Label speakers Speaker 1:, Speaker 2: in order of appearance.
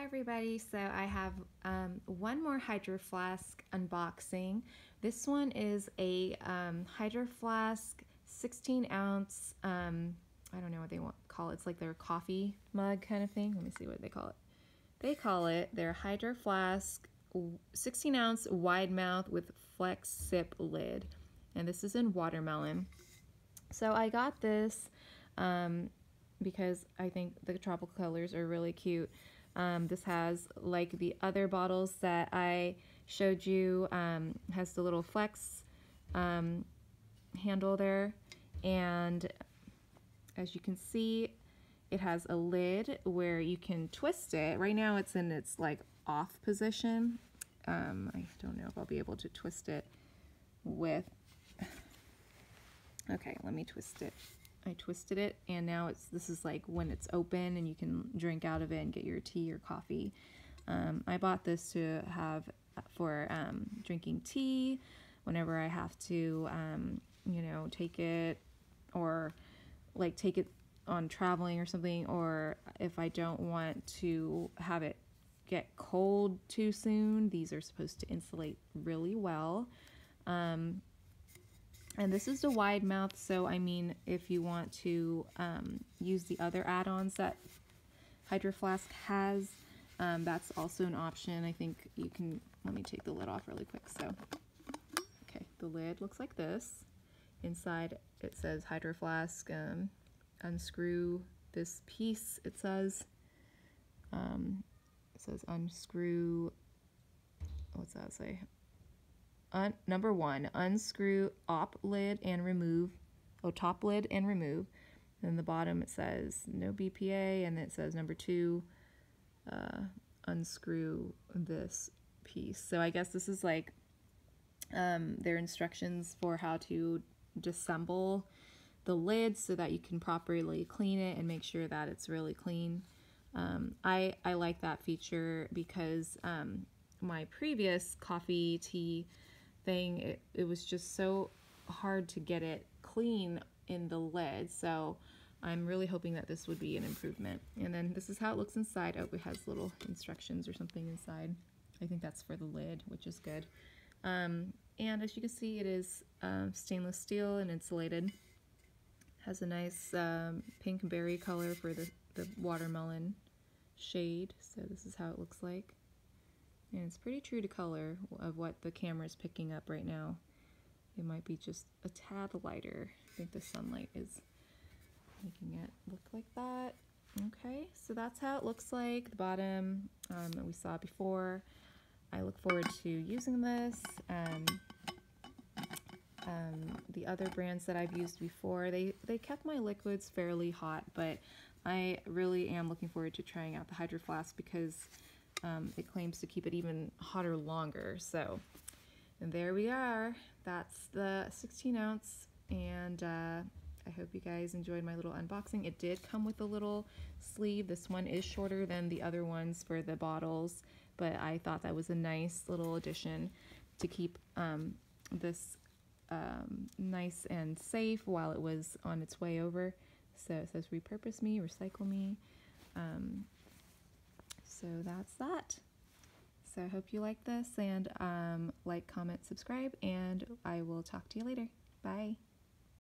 Speaker 1: everybody, so I have one more Hydro Flask unboxing. This one is a Hydro Flask 16 ounce, I don't know what they call it, it's like their coffee mug kind of thing. Let me see what they call it. They call it their Hydro Flask 16 ounce wide mouth with flex sip lid, and this is in watermelon. So I got this because I think the tropical colors are really cute. This has, like the other bottles that I showed you, has the little flex handle there, and as you can see, it has a lid where you can twist it. Right now it's in its like off position. I don't know if I'll be able to twist it with, okay, let me twist it. I twisted it, and now this is like when it's open and you can drink out of it and get your tea or coffee. I bought this to have for drinking tea whenever I have to, you know, take it, or like take it on traveling or something, or if I don't want to have it get cold too soon. These are supposed to insulate really well. And this is the wide mouth, so I mean, if you want to use the other add-ons that Hydro Flask has, that's also an option. I think you can, let me take the lid off really quick. So, okay, the lid looks like this. Inside it says Hydro Flask, unscrew this piece, it says unscrew, what's that say? Number 1, unscrew top lid and remove. Then the bottom it says no BPA, and it says number 2, unscrew this piece. So I guess this is like their instructions for how to disassemble the lid so that you can properly clean it and make sure that it's really clean. I like that feature because my previous coffee tea thing, it was just so hard to get it clean in the lid, so I'm really hoping that this would be an improvement. And then this is how it looks inside. Oh, it has little instructions or something inside. I think that's for the lid, which is good. And as you can see, it is stainless steel and insulated. Has a nice pink berry color for the watermelon shade, so this is how it looks like. And it's pretty true to color of what the camera is picking up right now. It might be just a tad lighter. I think the sunlight is making it look like that. Okay, so that's how it looks like. The bottom that we saw before. I look forward to using this. The other brands that I've used before, they kept my liquids fairly hot, but I really am looking forward to trying out the Hydro Flask because it claims to keep it even hotter longer. So, and there we are. That's the 16 ounce, and I hope you guys enjoyed my little unboxing. It did come with a little sleeve. This one is shorter than the other ones for the bottles, but I thought that was a nice little addition to keep this nice and safe while it was on its way over. So it says repurpose me, recycle me. So that's that. So I hope you like this, and like, comment, subscribe, and I will talk to you later. Bye.